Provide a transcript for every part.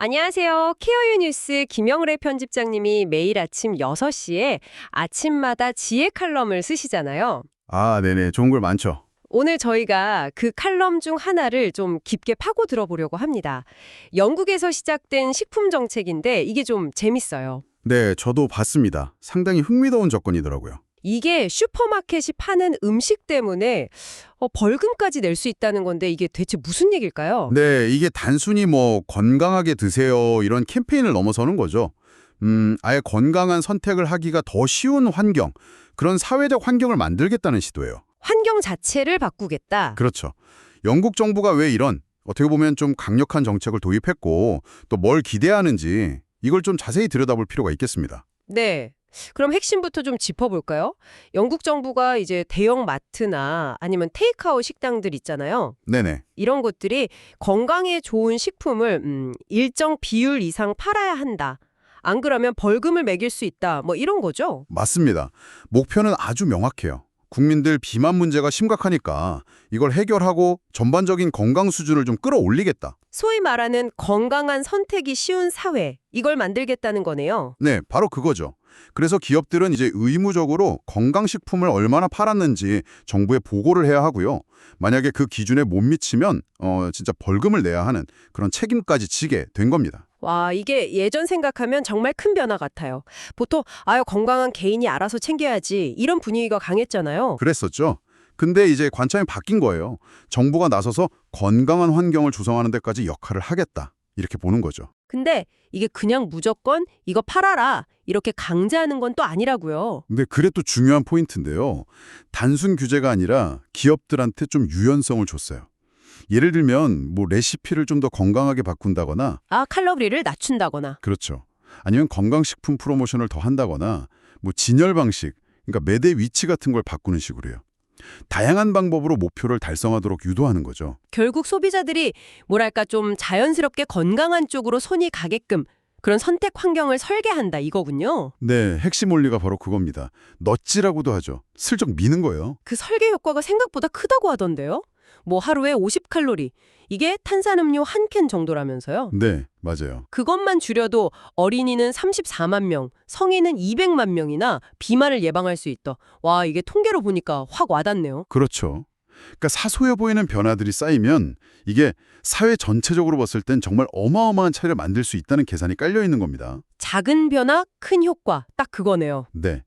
안녕하세요. 케어유 뉴스 김영래 편집장님이 매일 아침 6시에 아침마다 지혜 칼럼을 쓰시잖아요. 아, 네네. 좋은 걸 많죠. 오늘 저희가 그 칼럼 중 하나를 좀 깊게 파고 들어보려고 합니다. 영국에서 시작된 식품 정책인데 이게 좀 재밌어요. 네, 저도 봤습니다. 상당히 흥미로운 접근이더라고요. 이게 슈퍼마켓이 파는 음식 때문에 벌금까지 낼 수 있다는 건데 이게 대체 무슨 얘기일까요? 네, 이게 단순히 건강하게 드세요 이런 캠페인을 넘어서는 거죠. 아예 건강한 선택을 하기가 더 쉬운 환경, 그런 사회적 환경을 만들겠다는 시도예요. 환경 자체를 바꾸겠다. 그렇죠. 영국 정부가 왜 이런 어떻게 보면 좀 강력한 정책을 도입했고 또 뭘 기대하는지 이걸 좀 자세히 들여다볼 필요가 있겠습니다. 네. 그럼 핵심부터 좀 짚어볼까요? 영국 정부가 이제 대형 마트나 아니면 테이크아웃 식당들 있잖아요. 네네. 이런 곳들이 건강에 좋은 식품을 일정 비율 이상 팔아야 한다. 안 그러면 벌금을 매길 수 있다. 뭐 이런 거죠. 맞습니다. 목표는 아주 명확해요. 국민들 비만 문제가 심각하니까 이걸 해결하고 전반적인 건강 수준을 좀 끌어올리겠다. 소위 말하는 건강한 선택이 쉬운 사회. 이걸 만들겠다는 거네요. 네, 바로 그거죠. 그래서 기업들은 이제 의무적으로 건강식품을 얼마나 팔았는지 정부에 보고를 해야 하고요. 만약에 그 기준에 못 미치면 진짜 벌금을 내야 하는 그런 책임까지 지게 된 겁니다. 와, 이게 예전 생각하면 정말 큰 변화 같아요. 보통 아유 건강한 개인이 알아서 챙겨야지 이런 분위기가 강했잖아요. 그랬었죠. 근데 이제 관점이 바뀐 거예요. 정부가 나서서 건강한 환경을 조성하는 데까지 역할을 하겠다. 이렇게 보는 거죠. 근데 이게 그냥 무조건 이거 팔아라 이렇게 강제하는 건 또 아니라고요. 근데 그래 또 중요한 포인트인데요. 단순 규제가 아니라 기업들한테 좀 유연성을 줬어요. 예를 들면 레시피를 좀 더 건강하게 바꾼다거나 아, 칼로리를 낮춘다거나. 그렇죠. 아니면 건강식품 프로모션을 더 한다거나 진열 방식, 그러니까 매대 위치 같은 걸 바꾸는 식으로요. 다양한 방법으로 목표를 달성하도록 유도하는 거죠. 결국 소비자들이 뭐랄까 좀 자연스럽게 건강한 쪽으로 손이 가게끔 그런 선택 환경을 설계한다 이거군요. 네, 핵심 원리가 바로 그겁니다. 넛지라고도 하죠. 슬쩍 미는 거예요. 그 설계 효과가 생각보다 크다고 하던데요. 뭐 하루에 50칼로리. 이게 탄산음료 한 캔 정도라면서요. 네, 맞아요. 그것만 줄여도 어린이는 34만 명, 성인은 200만 명이나 비만을 예방할 수 있다. 와, 이게 통계로 보니까 확 와닿네요. 그렇죠. 그러니까 사소해 보이는 변화들이 쌓이면 이게 사회 전체적으로 봤을 땐 정말 어마어마한 차이를 만들 수 있다는 계산이 깔려 있는 겁니다. 작은 변화, 큰 효과. 딱 그거네요. 네.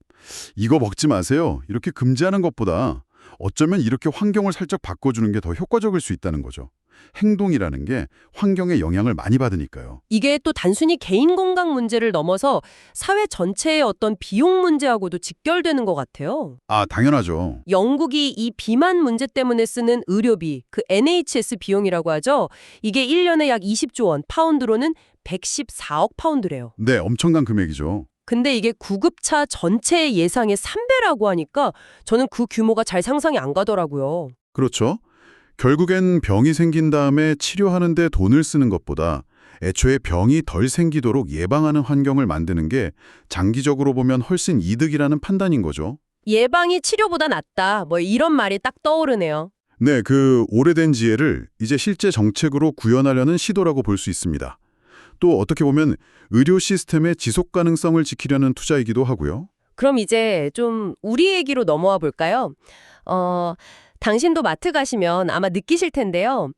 이거 먹지 마세요. 이렇게 금지하는 것보다 어쩌면 이렇게 환경을 살짝 바꿔주는 게 더 효과적일 수 있다는 거죠. 행동이라는 게 환경에 영향을 많이 받으니까요. 이게 또 단순히 개인 건강 문제를 넘어서 사회 전체의 어떤 비용 문제하고도 직결되는 것 같아요. 아, 당연하죠. 영국이 이 비만 문제 때문에 쓰는 의료비, 그 NHS 비용이라고 하죠. 이게 1년에 약 20조 원, 파운드로는 114억 파운드래요. 네, 엄청난 금액이죠. 근데 이게 구급차 전체의 예상의 3배라고 하니까 저는 그 규모가 잘 상상이 안 가더라고요. 그렇죠. 결국엔 병이 생긴 다음에 치료하는 데 돈을 쓰는 것보다 애초에 병이 덜 생기도록 예방하는 환경을 만드는 게 장기적으로 보면 훨씬 이득이라는 판단인 거죠. 예방이 치료보다 낫다. 뭐 이런 말이 딱 떠오르네요. 네, 그 오래된 지혜를 이제 실제 정책으로 구현하려는 시도라고 볼 수 있습니다. 또 어떻게 보면 의료 시스템의 지속 가능성을 지키려는 투자이기도 하고요. 그럼 이제 좀 우리 얘기로 넘어와 볼까요? 당신도 마트 가시면 아마 느끼실 텐데요.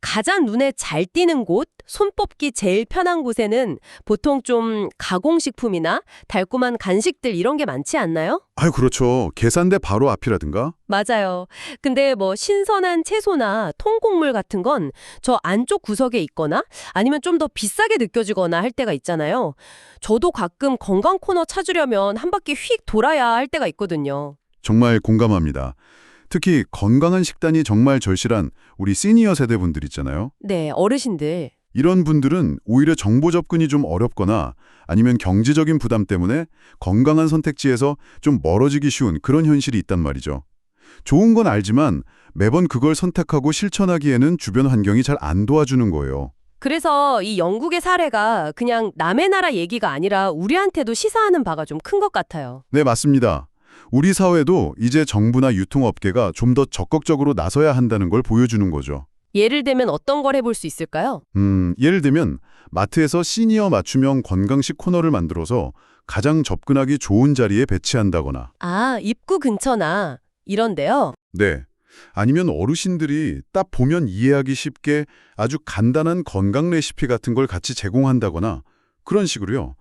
가장 눈에 잘 띄는 곳, 손 뽑기 제일 편한 곳에는 보통 좀 가공식품이나 달콤한 간식들 이런 게 많지 않나요? 아유, 그렇죠. 계산대 바로 앞이라든가. 맞아요. 근데 뭐 신선한 채소나 통곡물 같은 건 저 안쪽 구석에 있거나 아니면 좀 더 비싸게 느껴지거나 할 때가 있잖아요. 저도 가끔 건강 코너 찾으려면 한 바퀴 휙 돌아야 할 때가 있거든요. 정말 공감합니다. 특히 건강한 식단이 정말 절실한 우리 시니어 세대분들 있잖아요. 네, 어르신들. 이런 분들은 오히려 정보 접근이 좀 어렵거나 아니면 경제적인 부담 때문에 건강한 선택지에서 좀 멀어지기 쉬운 그런 현실이 있단 말이죠. 좋은 건 알지만 매번 그걸 선택하고 실천하기에는 주변 환경이 잘 안 도와주는 거예요. 그래서 이 영국의 사례가 그냥 남의 나라 얘기가 아니라 우리한테도 시사하는 바가 좀 큰 것 같아요. 네, 맞습니다. 우리 사회도 이제 정부나 유통업계가 좀 더 적극적으로 나서야 한다는 걸 보여주는 거죠. 예를 들면 어떤 걸 해볼 수 있을까요? 예를 들면 마트에서 시니어 맞춤형 건강식 코너를 만들어서 가장 접근하기 좋은 자리에 배치한다거나, 아, 입구 근처나 이런데요. 네. 아니면 어르신들이 딱 보면 이해하기 쉽게 아주 간단한 건강 레시피 같은 걸 같이 제공한다거나 그런 식으로요.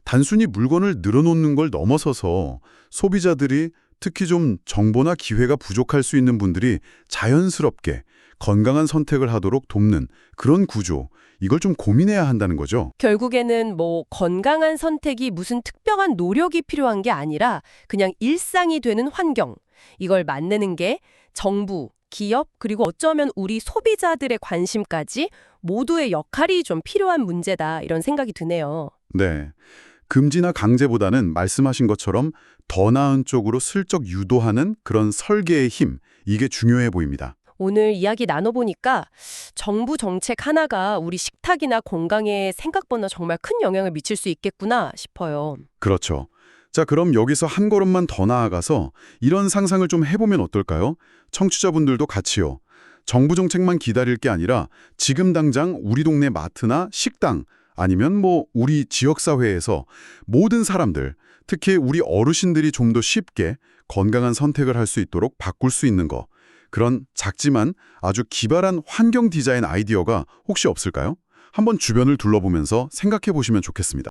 단순히 물건을 늘어놓는 걸 넘어서서 소비자들이 특히 좀 정보나 기회가 부족할 수 있는 분들이 자연스럽게 건강한 선택을 하도록 돕는 그런 구조, 이걸 좀 고민해야 한다는 거죠. 결국에는 뭐 건강한 선택이 무슨 특별한 노력이 필요한 게 아니라 그냥 일상이 되는 환경, 이걸 만드는 게 정부, 기업, 그리고 어쩌면 우리 소비자들의 관심까지 모두의 역할이 좀 필요한 문제다, 이런 생각이 드네요. 네. 금지나 강제보다는 말씀하신 것처럼 더 나은 쪽으로 슬쩍 유도하는 그런 설계의 힘, 이게 중요해 보입니다. 오늘 이야기 나눠보니까 정부 정책 하나가 우리 식탁이나 건강에 생각보다 정말 큰 영향을 미칠 수 있겠구나 싶어요. 그렇죠. 자, 그럼 여기서 한 걸음만 더 나아가서 이런 상상을 좀 해보면 어떨까요? 청취자분들도 같이요. 정부 정책만 기다릴 게 아니라 지금 당장 우리 동네 마트나 식당 아니면 뭐 우리 지역사회에서 모든 사람들, 특히 우리 어르신들이 좀 더 쉽게 건강한 선택을 할 수 있도록 바꿀 수 있는 거. 그런 작지만 아주 기발한 환경 디자인 아이디어가 혹시 없을까요? 한번 주변을 둘러보면서 생각해 보시면 좋겠습니다.